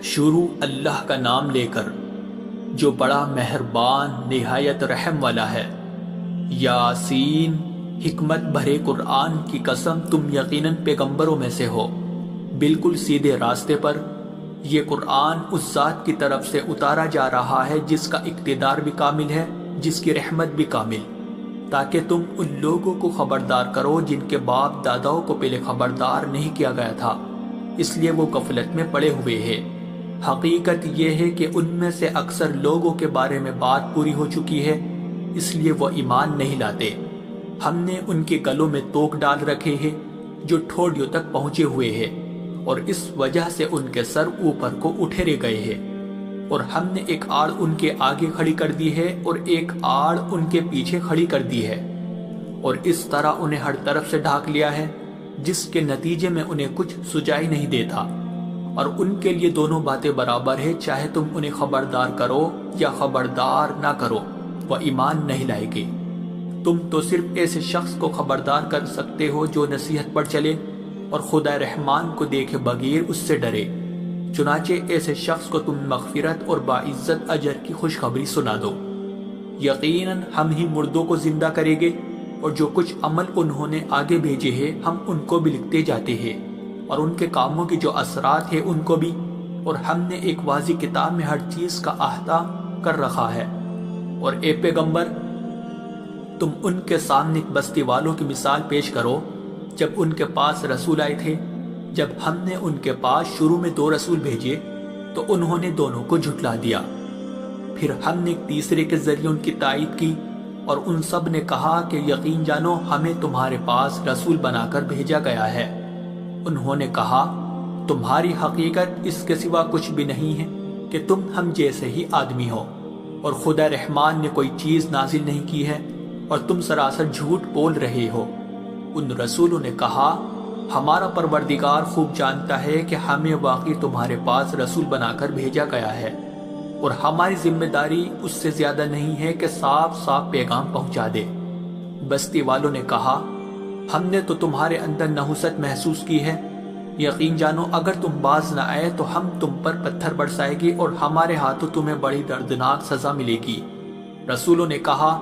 شروع اللہ کا نام لے کر جو بڑا مہربان نہایت رحم والا ہے۔ یاسین، حکمت بھرے قرآن کی قسم، تم یقیناً پیغمبروں میں سے ہو، بالکل سیدھے راستے پر۔ یہ قرآن اس ذات کی طرف سے اتارا جا رہا ہے جس کا اقتدار بھی کامل ہے، جس کی رحمت بھی کامل، تاکہ تم ان لوگوں کو خبردار کرو جن کے باپ داداؤں کو پہلے خبردار نہیں کیا گیا تھا، اس لیے وہ غفلت میں پڑے ہوئے ہیں۔ حقیقت یہ ہے کہ ان میں سے اکثر لوگوں کے بارے میں بات پوری ہو چکی ہے، اس لیے وہ ایمان نہیں لاتے۔ ہم نے ان کے گلوں میں توق ڈال رکھے ہیں جو ٹھوڑیوں تک پہنچے ہوئے ہیں، اور اس وجہ سے ان کے سر اوپر کو اٹھیرے گئے ہیں، اور ہم نے ایک آڑ ان کے آگے کھڑی کر دی ہے اور ایک آڑ ان کے پیچھے کھڑی کر دی ہے، اور اس طرح انہیں ہر طرف سے ڈھانک لیا ہے، جس کے نتیجے میں انہیں کچھ سجائی نہیں دیتا۔ اور ان کے لیے دونوں باتیں برابر ہے، چاہے تم انہیں خبردار کرو یا خبردار نہ کرو، وہ ایمان نہیں لائے گے۔ تم تو صرف ایسے شخص کو خبردار کر سکتے ہو جو نصیحت پر چلے اور خدا رحمان کو دیکھے بغیر اس سے ڈرے، چنانچہ ایسے شخص کو تم مغفرت اور باعزت اجر کی خوشخبری سنا دو۔ یقیناً ہم ہی مردوں کو زندہ کریں گے، اور جو کچھ عمل انہوں نے آگے بھیجے ہیں ہم ان کو بھی لکھتے جاتے ہیں، اور ان کے کاموں کے جو اثرات ہیں ان کو بھی، اور ہم نے ایک واضح کتاب میں ہر چیز کا احاطہ کر رکھا ہے۔ اور اے پیغمبر، تم ان کے سامنے بستی والوں کی مثال پیش کرو جب ان کے پاس رسول آئے تھے۔ جب ہم نے ان کے پاس شروع میں 2 رسول بھیجے تو انہوں نے دونوں کو جھٹلا دیا، پھر ہم نے ایک تیسرے کے ذریعے ان کی تائید کی، اور ان سب نے کہا کہ یقین جانو ہمیں تمہارے پاس رسول بنا کر بھیجا گیا ہے۔ انہوں نے کہا تمہاری حقیقت اس کے سوا کچھ بھی نہیں ہے کہ تم ہم جیسے ہی آدمی ہو، اور خدا رحمان نے کوئی چیز نازل نہیں کی ہے، اور تم سراسر جھوٹ بول رہے ہو۔ ان رسولوں نے کہا ہمارا پروردگار خوب جانتا ہے کہ ہمیں واقعی تمہارے پاس رسول بنا کر بھیجا گیا ہے، اور ہماری ذمہ داری اس سے زیادہ نہیں ہے کہ صاف صاف پیغام پہنچا دے۔ بستی والوں نے کہا ہم نے تو تمہارے اندر نحوست محسوس کی ہے، یقین جانو اگر تم باز نہ آئے تو ہم تم پر پتھر برسائے گی اور ہمارے ہاتھوں تمہیں بڑی دردناک سزا ملے گی۔ رسولوں نے کہا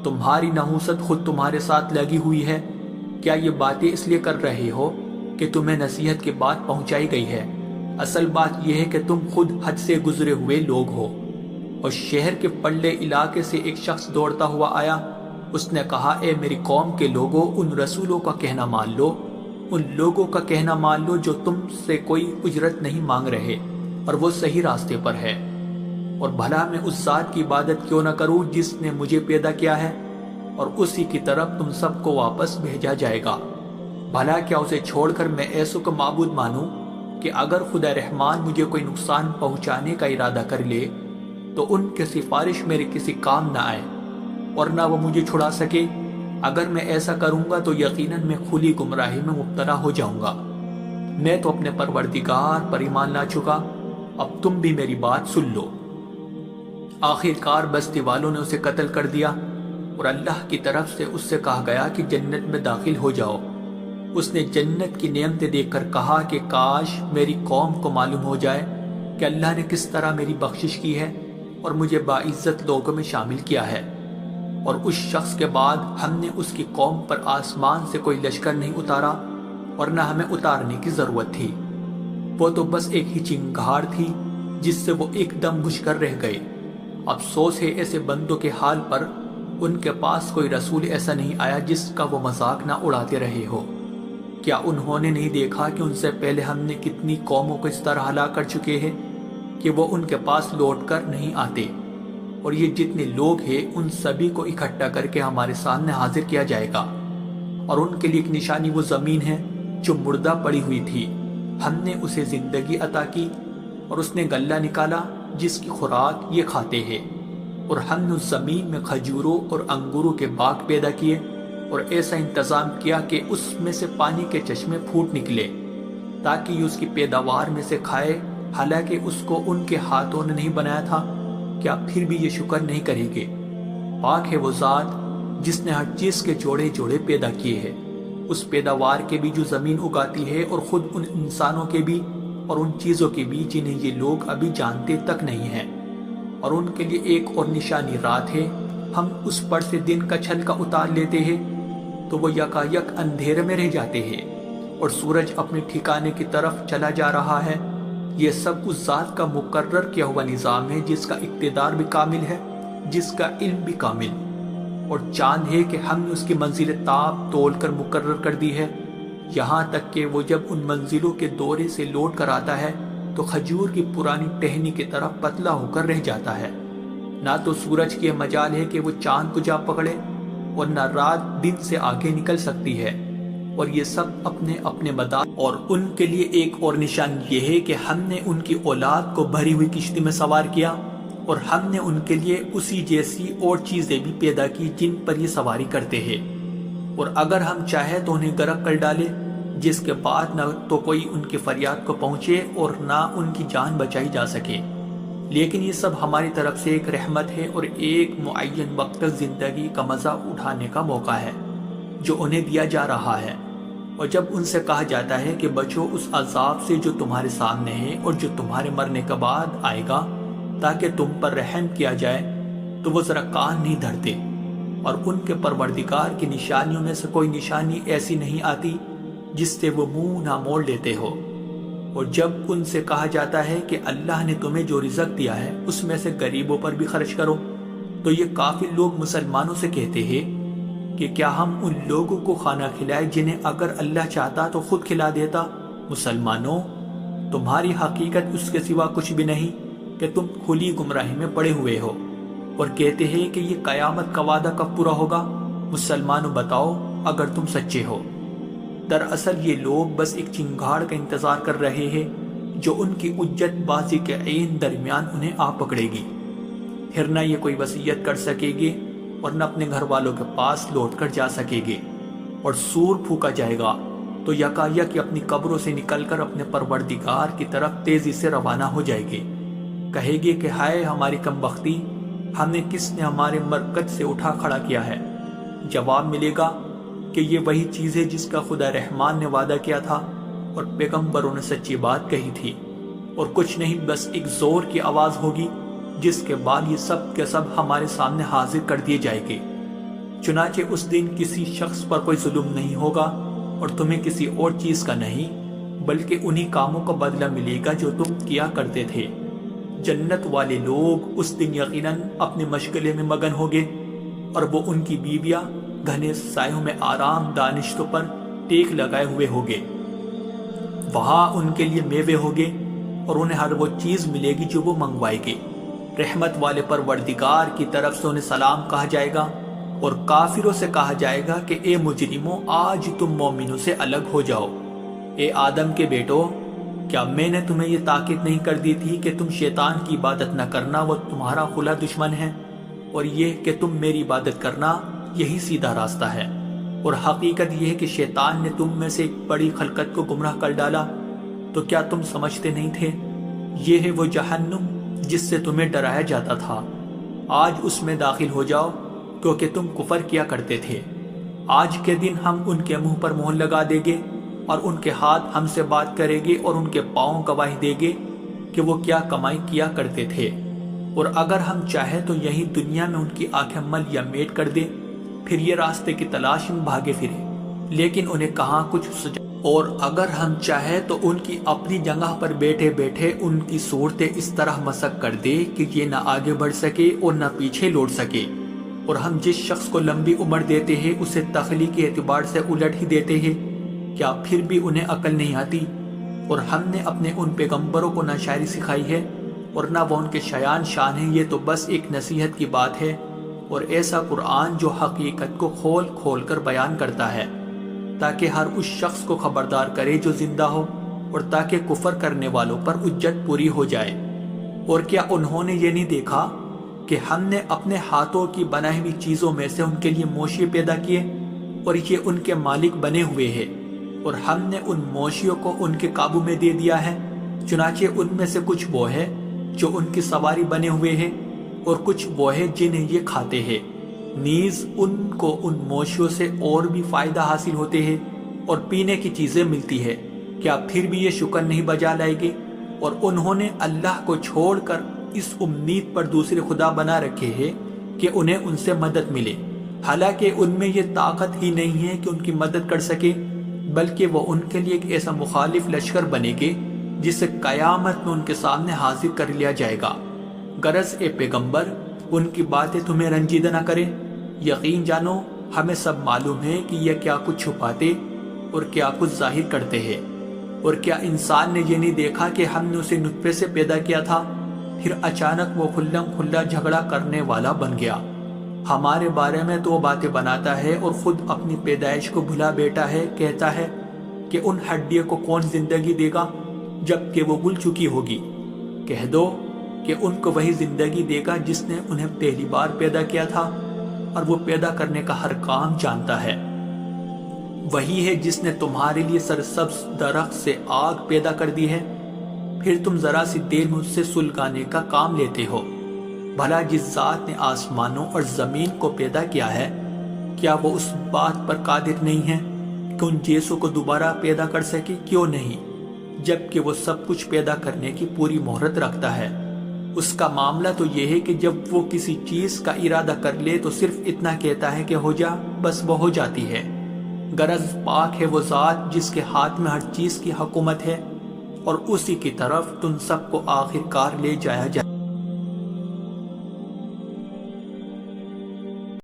تمہاری نحوست خود تمہارے ساتھ لگی ہوئی ہے، کیا یہ باتیں اس لیے کر رہے ہو کہ تمہیں نصیحت کی بات پہنچائی گئی ہے؟ اصل بات یہ ہے کہ تم خود حد سے گزرے ہوئے لوگ ہو۔ اور شہر کے پلے علاقے سے ایک شخص دوڑتا ہوا آیا، اس نے کہا اے میری قوم کے لوگوں، ان رسولوں کا کہنا مان لو، ان لوگوں کا کہنا مان لو جو تم سے کوئی اجرت نہیں مانگ رہے اور وہ صحیح راستے پر ہے، اور بھلا میں اس ذات کی عبادت کیوں نہ کروں جس نے مجھے پیدا کیا ہے، اور اسی کی طرف تم سب کو واپس بھیجا جائے گا۔ بھلا کیا اسے چھوڑ کر میں ایسوں کو معبود مانوں کہ اگر خدا رحمان مجھے کوئی نقصان پہنچانے کا ارادہ کر لے تو ان کی سفارش میرے کسی کام نہ آئے اور نہ وہ مجھے چھڑا سکے؟ اگر میں ایسا کروں گا تو یقیناً میں کھلی گمراہی میں مبتلا ہو جاؤں گا۔ میں تو اپنے پروردگار پر ایمان لا چکا، اب تم بھی میری بات سن لو۔ آخر کار بستی والوں نے اسے قتل کر دیا، اور اللہ کی طرف سے اس سے کہا گیا کہ جنت میں داخل ہو جاؤ۔ اس نے جنت کی نعمتیں دیکھ کر کہا کہ کاش میری قوم کو معلوم ہو جائے کہ اللہ نے کس طرح میری بخشش کی ہے اور مجھے باعزت لوگوں میں شامل کیا ہے۔ اور اس شخص کے بعد ہم نے اس کی قوم پر آسمان سے کوئی لشکر نہیں اتارا، اور نہ ہمیں اتارنے کی ضرورت تھی، وہ تو بس ایک ہی چنگھاڑ تھی جس سے وہ ایک دم بجھ کر رہ گئے۔ افسوس ہے ایسے بندوں کے حال پر، ان کے پاس کوئی رسول ایسا نہیں آیا جس کا وہ مذاق نہ اڑاتے رہے ہو۔ کیا انہوں نے نہیں دیکھا کہ ان سے پہلے ہم نے کتنی قوموں کو اس طرح ہلاک کر چکے ہیں کہ وہ ان کے پاس لوٹ کر نہیں آتے؟ اور یہ جتنے لوگ ہیں ان سبھی کو اکٹھا کر کے ہمارے سامنے حاضر کیا جائے گا، اور ان کے لیے ایک نشانی وہ زمین ہے جو مردہ پڑی ہوئی تھی، ہم نے اسے زندگی عطا کی، اور اس نے غلہ نکالا جس کی خوراک یہ کھاتے ہیں، اور ہم نے اس زمین میں کھجوروں اور انگوروں کے باغ پیدا کیے، اور ایسا انتظام کیا کہ اس میں سے پانی کے چشمے پھوٹ نکلے تاکہ یہ اس کی پیداوار میں سے کھائے، حالانکہ اس کو ان کے ہاتھوں نے نہیں بنایا تھا۔ کیا پھر بھی یہ شکر نہیں کریں گے؟ پاک ہے وہ ذات جس نے ہر چیز کے جوڑے جوڑے پیدا کیے ہیں، اس پیداوار کے بھی جو زمین اگاتی ہے اور خود ان انسانوں کے بھی اور ان چیزوں کے بھی جنہیں یہ لوگ ابھی جانتے تک نہیں ہیں، اور ان کے لیے ایک اور نشانی رات ہے، ہم اس پر سے دن کا چھلکا اتار لیتے ہیں تو وہ یکایک اندھیرے میں رہ جاتے ہیں اور سورج اپنے ٹھکانے کی طرف چلا جا رہا ہے۔ یہ سب اس ذات کا مقرر کیا ہوا نظام ہے جس کا اقتدار بھی کامل ہے، جس کا علم بھی کامل، اور چاند ہے کہ ہم نے اس کی منزل تاب تول کر مقرر کر دی ہے، یہاں تک کہ وہ جب ان منزلوں کے دورے سے لوٹ کر آتا ہے تو کھجور کی پرانی ٹہنی کی طرف پتلا ہو کر رہ جاتا ہے۔ نہ تو سورج کی مجال ہے کہ وہ چاند کو جا پکڑے اور نہ رات دن سے آگے نکل سکتی ہے، اور یہ سب اپنے اپنے مدار، اور ان کے لیے ایک اور نشان یہ ہے کہ ہم نے ان کی اولاد کو بھری ہوئی کشتی میں سوار کیا، اور ہم نے ان کے لیے اسی جیسی اور چیزیں بھی پیدا کی جن پر یہ سواری کرتے ہیں، اور اگر ہم چاہیں تو انہیں غرق کر ڈالے، جس کے بعد نہ تو کوئی ان کی فریاد کو پہنچے اور نہ ان کی جان بچائی جا سکے۔ لیکن یہ سب ہماری طرف سے ایک رحمت ہے اور ایک معین وقت تک زندگی کا مزہ اٹھانے کا موقع ہے جو انہیں دیا جا رہا ہے۔ اور جب ان سے کہا جاتا ہے کہ بچو اس عذاب سے جو تمہارے سامنے ہے اور جو تمہارے مرنے کے بعد آئے گا تاکہ تم پر رحم کیا جائے، تو وہ ذرا کان نہیں دھرتے، اور ان کے پروردگار کی نشانیوں میں سے کوئی نشانی ایسی نہیں آتی جس سے وہ منہ نہ موڑ لیتے ہو۔ اور جب ان سے کہا جاتا ہے کہ اللہ نے تمہیں جو رزق دیا ہے اس میں سے غریبوں پر بھی خرچ کرو، تو یہ کافر لوگ مسلمانوں سے کہتے ہیں کہ کیا ہم ان لوگوں کو کھانا کھلائے جنہیں اگر اللہ چاہتا تو خود کھلا دیتا؟ مسلمانوں، تمہاری حقیقت اس کے سوا کچھ بھی نہیں کہ تم کھلی گمراہی میں پڑے ہوئے ہو، اور کہتے ہیں کہ یہ قیامت کا وعدہ کب پورا ہوگا؟ مسلمانوں بتاؤ اگر تم سچے ہو۔ دراصل یہ لوگ بس ایک چنگاڑ کا انتظار کر رہے ہیں جو ان کی حجت بازی کے عین درمیان انہیں آ پکڑے گی، پھر نہ یہ کوئی وصیت کر سکے گے اور نہ اپنے گھر والوں کے پاس لوٹ کر جا سکے گے، اور سور پھونکا جائے گا تو یکایک اپنی قبروں سے نکل کر اپنے پروردگار کی طرف تیزی سے روانہ ہو جائے گے، کہے گے کہ ہائے ہماری کم بختی، ہمیں کس نے ہمارے مرکز سے اٹھا کھڑا کیا ہے؟ جواب ملے گا کہ یہ وہی چیز ہے جس کا خدا رحمان نے وعدہ کیا تھا اور پیغمبروں نے سچی بات کہی تھی، اور کچھ نہیں، بس ایک زور کی آواز ہوگی جس کے بعد یہ سب کے سب ہمارے سامنے حاضر کر دیے جائیں گے۔ چنانچہ اس دن کسی شخص پر کوئی ظلم نہیں ہوگا اور تمہیں کسی اور چیز کا نہیں، بلکہ انہی کاموں کا بدلہ ملے گا جو تم کیا کرتے تھے۔ جنت والے لوگ اس دن یقیناً اپنے مشغلے میں مگن ہوگے، اور وہ ان کی بیویاں گھنے سایوں میں آرام دانشتوں پر ٹیک لگائے ہوئے ہوگے۔ وہاں ان کے لیے میوے ہوگے اور انہیں ہر وہ چیز ملے گی جو وہ منگوائے گے۔ رحمت والے پروردگار کی طرف سے انہیں سلام کہا جائے گا، اور کافروں سے کہا جائے گا کہ اے مجرموں، آج تم مومنوں سے الگ ہو جاؤ۔ اے آدم کے بیٹو، کیا میں نے تمہیں یہ تاکید نہیں کر دی تھی کہ تم شیطان کی عبادت نہ کرنا، وہ تمہارا کھلا دشمن ہے، اور یہ کہ تم میری عبادت کرنا، یہی سیدھا راستہ ہے۔ اور حقیقت یہ ہے کہ شیطان نے تم میں سے ایک بڑی خلقت کو گمراہ کر ڈالا، تو کیا تم سمجھتے نہیں تھے؟ یہ ہے وہ جہنم جس سے تمہیں ڈرایا جاتا تھا، آج اس میں داخل ہو جاؤ کیونکہ تم کفر کیا کرتے تھے۔ آج کے دن ہم ان کے منہ پر مہر لگا دیں گے اور ان کے ہاتھ ہم سے بات کریں گے اور ان کے پاؤں گواہی دیں گے کہ وہ کیا کمائی کیا کرتے تھے، اور اگر ہم چاہیں تو یہی دنیا میں ان کی آنکھیں مل یا میٹ کر دیں، پھر یہ راستے کی تلاش میں بھاگے پھرے، لیکن انہیں کہاں کچھ سجا، اور اگر ہم چاہیں تو ان کی اپنی جگہ پر بیٹھے بیٹھے ان کی صورتیں اس طرح مسخ کر دے کہ یہ نہ آگے بڑھ سکے اور نہ پیچھے لوٹ سکے، اور ہم جس شخص کو لمبی عمر دیتے ہیں اسے تخلیقی اعتبار سے الٹ ہی دیتے ہیں، کیا پھر بھی انہیں عقل نہیں آتی؟ اور ہم نے اپنے ان پیغمبروں کو نہ شاعری سکھائی ہے اور نہ وہ ان کے شایان شان ہیں، یہ تو بس ایک نصیحت کی بات ہے، اور ایسا قرآن جو حقیقت کو کھول کھول کر بیان کرتا ہے تاکہ ہر اس شخص کو خبردار کرے جو زندہ ہو، اور تاکہ کفر کرنے والوں پر حجت پوری ہو جائے۔ اور کیا انہوں نے یہ نہیں دیکھا کہ ہم نے اپنے ہاتھوں کی بنائی ہوئی چیزوں میں سے ان کے لیے موشی پیدا کیے اور یہ ان کے مالک بنے ہوئے ہیں، اور ہم نے ان موشیوں کو ان کے قابو میں دے دیا ہے، چنانچہ ان میں سے کچھ وہ ہے جو ان کی سواری بنے ہوئے ہیں اور کچھ وہ ہے جنہیں یہ کھاتے ہیں، نیز ان کو ان موشیوں سے اور بھی فائدہ حاصل ہوتے ہیں اور پینے کی چیزیں ملتی ہے، کیا پھر بھی یہ شکر نہیں بجا لائے گے؟ اور انہوں نے اللہ کو چھوڑ کر اس امید پر دوسرے خدا بنا رکھے ہیں کہ انہیں ان سے مدد ملے، حالانکہ ان میں یہ طاقت ہی نہیں ہے کہ ان کی مدد کر سکے، بلکہ وہ ان کے لیے ایک ایسا مخالف لشکر بنے گے جسے قیامت میں ان کے سامنے حاضر کر لیا جائے گا۔ غرض اے پیغمبر، ان کی باتیں تمہیں رنجیدہ نہ کریں۔ یقین جانو ہمیں سب معلوم ہے کہ یہ کیا کچھ چھپاتے اور کیا کچھ ظاہر کرتے ہیں۔ اور کیا انسان نے یہ نہیں دیکھا کہ ہم نے اسے نطفے سے پیدا کیا تھا، پھر اچانک وہ کھلم کھلا جھگڑا کرنے والا بن گیا۔ ہمارے بارے میں تو وہ باتیں بناتا ہے اور خود اپنی پیدائش کو بھلا بیٹھا ہے، کہتا ہے کہ ان ہڈیوں کو کون زندگی دے گا جب کہ وہ گل چکی ہوگی۔ کہہ دو کہ ان کو وہی زندگی دے گا جس نے انہیں پہلی بار پیدا کیا تھا، اور وہ پیدا کرنے کا ہر کام جانتا ہے۔ وہی ہے جس نے تمہارے لیے سرسبز درخت سے آگ پیدا کر دی ہے، پھر تم ذرا سی دیر میں اس سے سلگانے کا کام لیتے ہو۔ بھلا جس ذات نے آسمانوں اور زمین کو پیدا کیا ہے، کیا وہ اس بات پر قادر نہیں ہے کہ ان جیسوں کو دوبارہ پیدا کر سکے؟ کیوں نہیں، جبکہ وہ سب کچھ پیدا کرنے کی پوری مہرت رکھتا ہے۔ اس کا معاملہ تو یہ ہے کہ جب وہ کسی چیز کا ارادہ کر لے تو صرف اتنا کہتا ہے کہ ہو جا، بس وہ ہو جاتی ہے۔ غرض پاک ہے وہ ذات جس کے ہاتھ میں ہر چیز کی حکومت ہے، اور اسی کی طرف تم سب کو آخر کار لے جایا جائے۔